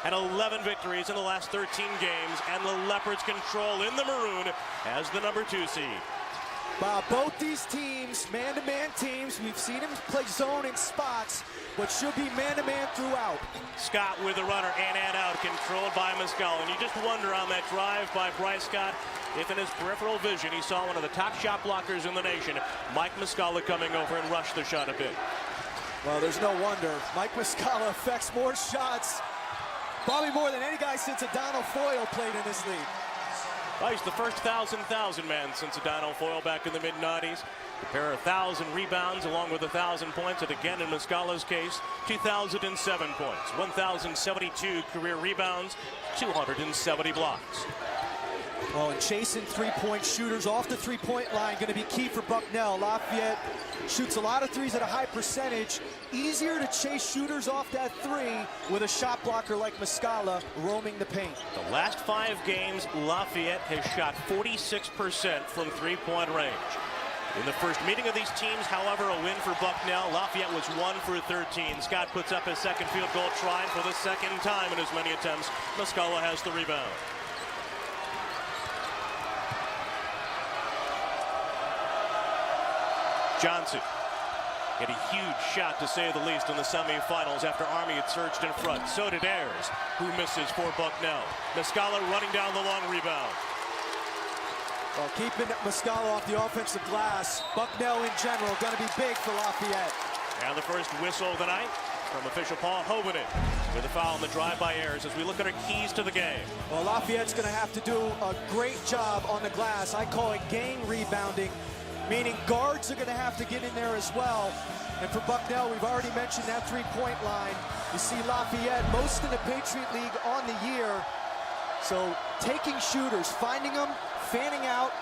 and 11 victories in the last 13 games, and the Leopards control in the maroon as the #2 seed. Both these teams, man-to-man teams, we've seen them play zone in spots, but should be man-to-man throughout. Scott with the runner, and out, controlled by Muscala. And you just wonder on that drive by Bryce Scott if in his peripheral vision he saw one of the top shot blockers in the nation, Mike Muscala, coming over and rush the shot a bit. Well, there's no wonder. Mike Muscala affects more shots, probably more than any guy since Adonal Foyle played in this league. Well, he's the first 1,000 man since Adonal Foyle back in the mid-90s. A pair of 1,000 rebounds along with 1,000 points, and again in Muscala's case, 2,007 points, 1,072 career rebounds, 270 blocks. Well, and chasing three-point shooters off the three-point line going to be key for Bucknell. Lafayette shoots a lot of threes at a high percentage. Easier to chase shooters off that three with a shot blocker like Muscala roaming the paint. The last 5 games, Lafayette has shot 46% from three-point range. In the first meeting of these teams, however, a win for Bucknell. Lafayette was 1 for 13. Scott puts up his second field goal try for the second time in as many attempts. Muscala has the rebound. Johnson hit a huge shot, to say the least, in the semifinals after Army had surged in front. So did Ayers, who misses for Bucknell. Muscala running down the long rebound. Well, keeping Muscala off the offensive glass, Bucknell in general, going to be big for Lafayette. And the first whistle of the night from official Paul Hovinen with a foul on the drive by Ayers as we look at our keys to the game. Well, Lafayette's going to have to do a great job on the glass. I call it gang rebounding, meaning guards are going to have to get in there as well. And for Bucknell, we've already mentioned that three-point line. You see Lafayette most in the Patriot League on the year. So taking shooters, finding them, fanning out,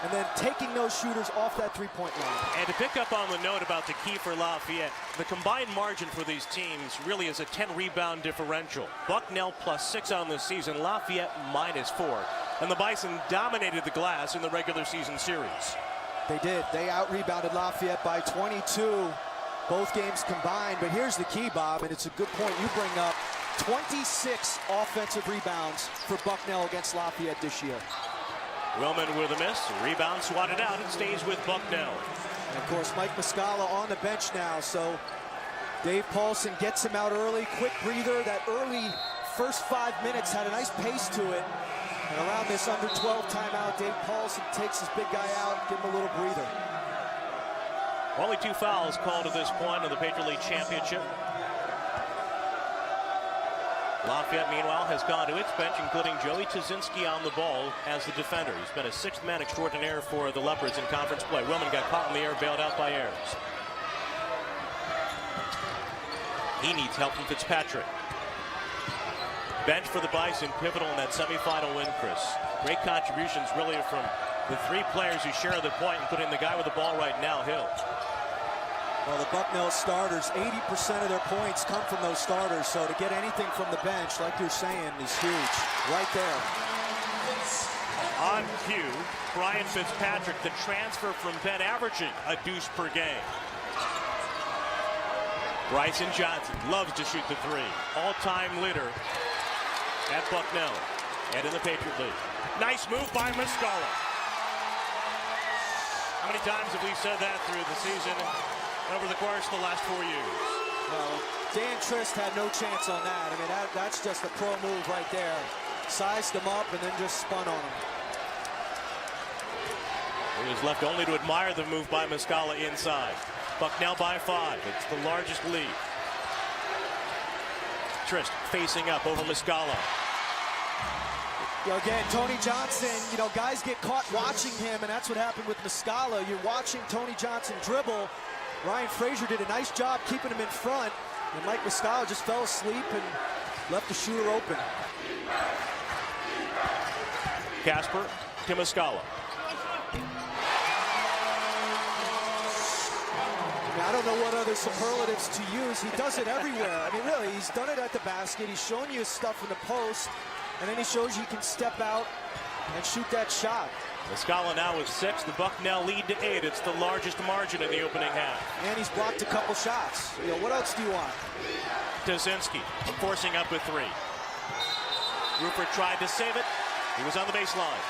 and then taking those shooters off that three-point line. And to pick up on the note about the key for Lafayette, the combined margin for these teams really is a 10-rebound differential. Bucknell +6 on the season, Lafayette -4. And the Bison dominated the glass in the regular season series. They did. They out-rebounded Lafayette by 22, both games combined. But here's the key, Bob, and it's a good point you bring up. 26 offensive rebounds for Bucknell against Lafayette this year. Willman with a miss. Rebound swatted out and stays with Bucknell. And of course, Mike Muscala on the bench now. So Dave Paulson gets him out early. Quick breather. That early first 5 minutes had a nice pace to it. And around this under 12 timeout, Dave Paulson takes his big guy out, give him a little breather. Only 2 fouls called at this point in the Patriot League Championship. Lafayette, meanwhile, has gone to its bench, including Joey Tuzinski on the ball as the defender. He's been a 6th man extraordinaire for the Leopards in conference play. Willman got caught in the air, bailed out by Ayers. He needs help from Fitzpatrick. Bench for the Bison, pivotal in that semifinal win, Chris. Great contributions really from the 3 players who share the point, including the guy with the ball right now, Hill. Well, the Bucknell starters, 80% of their points come from those starters. So to get anything from the bench, like you're saying, is huge. Right there. On cue, Brian Fitzpatrick, the transfer from Penn, averaging a deuce per game. Bryson Johnson loves to shoot the 3. All-time leader at Bucknell and in the Patriot League. Nice move by Muscala. How many times have we said that through the season over the course of the last 4 years? Well, Dan Trist had no chance on that. I mean, that's just a pro move right there. Sized him up and then just spun on him. He was left only to admire the move by Muscala inside. Bucknell by 5. It's the largest lead. Trist facing up over Muscala. Again, Tony Johnson, guys get caught watching him, and that's what happened with Muscala. You're watching Tony Johnson dribble. Ryan Frazier did a nice job keeping him in front, and Mike Muscala just fell asleep and left the shooter open. Casper to Muscala. I don't know what other superlatives to use. He does it everywhere. I mean, really, he's done it at the basket. He's showing you his stuff in the post, and then he shows you can step out and shoot that shot. Muscala now with 6. The Bucknell lead to 8. It's the largest margin in the opening half. And he's blocked a couple shots. What else do you want? Tuzinski forcing up with 3. Rupert tried to save it. He was on the baseline.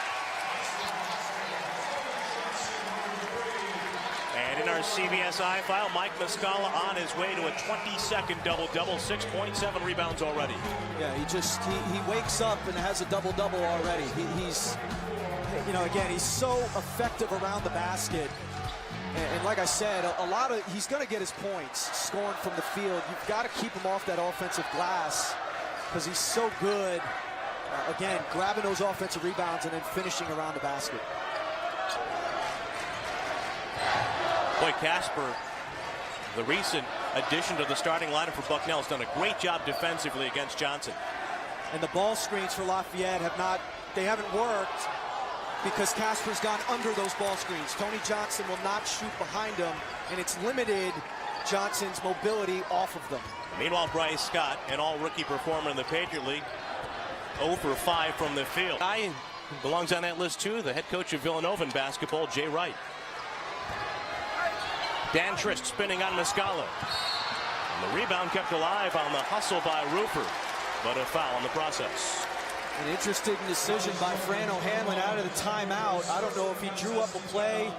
And in our CBSI file, Mike Muscala on his way to a 22nd double-double, 6.7 rebounds already. Yeah, he wakes up and has a double-double already. He's, you know, again, he's so effective around the basket. And like I said, he's going to get his points scoring from the field. You've got to keep him off that offensive glass because he's so good, again, grabbing those offensive rebounds and then finishing around the basket. Boy, Casper, the recent addition to the starting lineup for Bucknell, has done a great job defensively against Johnson. And the ball screens for Lafayette haven't worked because Casper's gone under those ball screens. Tony Johnson will not shoot behind him, and it's limited Johnson's mobility off of them. Meanwhile, Bryce Scott, an all-rookie performer in the Patriot League, 0 for 5 from the field. Guy belongs on that list, too, the head coach of Villanova in basketball, Jay Wright. Dan Trist spinning on Muscala. And the rebound kept alive on the hustle by Rupert, but a foul in the process. An interesting decision by Fran O'Hanlon out of the timeout. I don't know if he drew up a play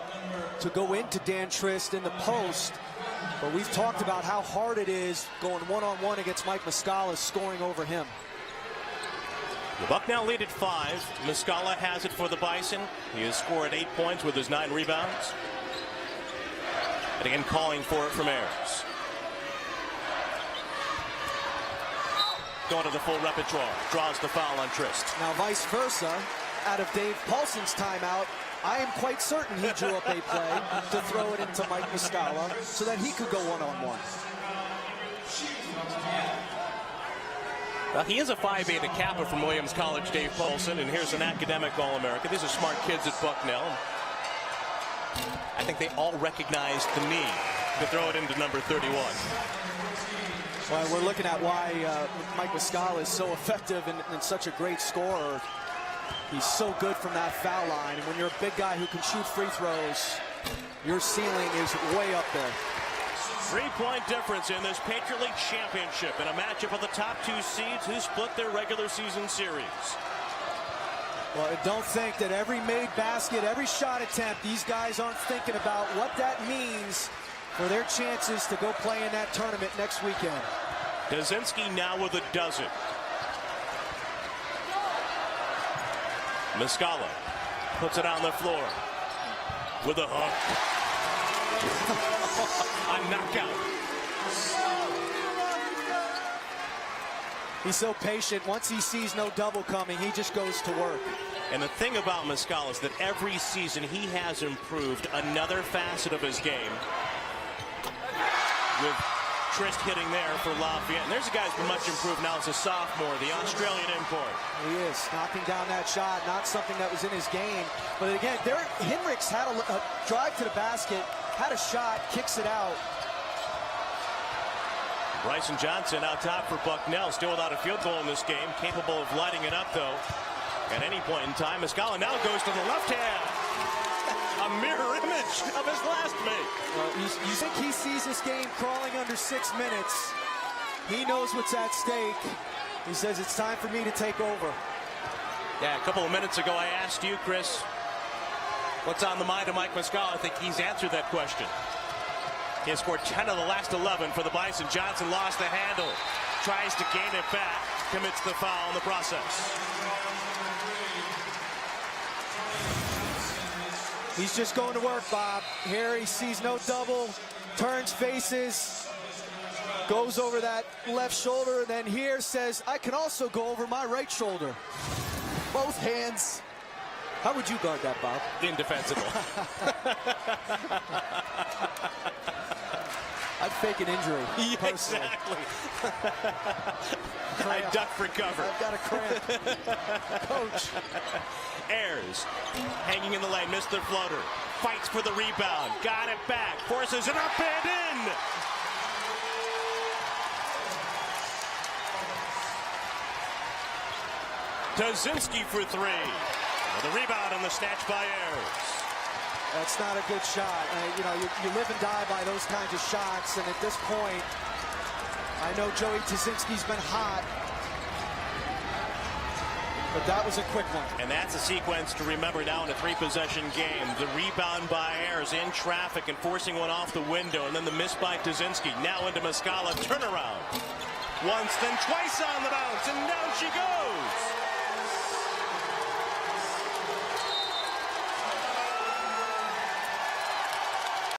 to go into Dan Trist in the post, but we've talked about how hard it is going one-on-one against Mike Muscala, scoring over him. The Bucknell lead at 5. Muscala has it for the Bison. He has scored 8 points with his 9 rebounds. And again, calling for it from Ayers. Going to the full repertoire. Draws the foul on Trist. Now, vice versa, out of Dave Paulson's timeout, I am quite certain he drew up a play to throw it into Mike Muscala so that he could go one-on-one. Well, he is a Phi Beta Kappa from Williams College, Dave Paulson, and here's an academic All-American. These are smart kids at Bucknell. I think they all recognize the need to throw it into number 31. Well, we're looking at why Mike Muscala is so effective and such a great scorer. He's so good from that foul line. And when you're a big guy who can shoot free throws, your ceiling is way up there. 3-point difference in this Patriot League championship in a matchup of the top 2 seeds who split their regular season series. Well, don't think that every made basket, every shot attempt, these guys aren't thinking about what that means for their chances to go play in that tournament next weekend. Dazinski now with a dozen. Muscala puts it on the floor with a hook. A knockout. He's so patient. Once he sees no double coming, he just goes to work. And the thing about Muscala is that every season he has improved another facet of his game. With Trist hitting there for Lafayette. And there's a guy who's been much improved now as a sophomore, the Australian import. He is knocking down that shot, not something that was in his game. But again, Hinrichs had a drive to the basket, had a shot, kicks it out. Bryson Johnson out top for Bucknell, still without a field goal in this game, capable of lighting it up though at any point in time. Muscala now goes to the left hand. A mirror image of his last mate. Well, you think he sees this game crawling under 6 minutes. He knows what's at stake. He says it's time for me to take over. Yeah, a couple of minutes ago I asked you, Chris, what's on the mind of Mike Muscala? I think he's answered that question. He has scored 10 of the last 11 for the Bison. Johnson lost the handle, tries to gain it back, commits the foul in the process. He's just going to work, Bob. Here he sees no double, turns faces, goes over that left shoulder, and then here says, I can also go over my right shoulder. Both hands. How would you guard that, Bob? Indefensible. I'd fake an injury. Yeah, exactly. I duck for cover. I've got a cramp. Coach. Ayers hanging in the lane, missed their floater. Fights for the rebound. Got it back. Forces it up and in. Dazinski for 3. With a rebound on the snatch by Ayers. That's not a good shot. You know, you live and die by those kinds of shots. And at this point, I know Joey Dazinski's been hot. but that was a quick one. And that's a sequence to remember now in a 3-possession game. The rebound by Ayers in traffic and forcing one off the window, and then the miss by Tuzinski. Now into Muscala, turnaround. Once, then twice on the bounce, and down she goes.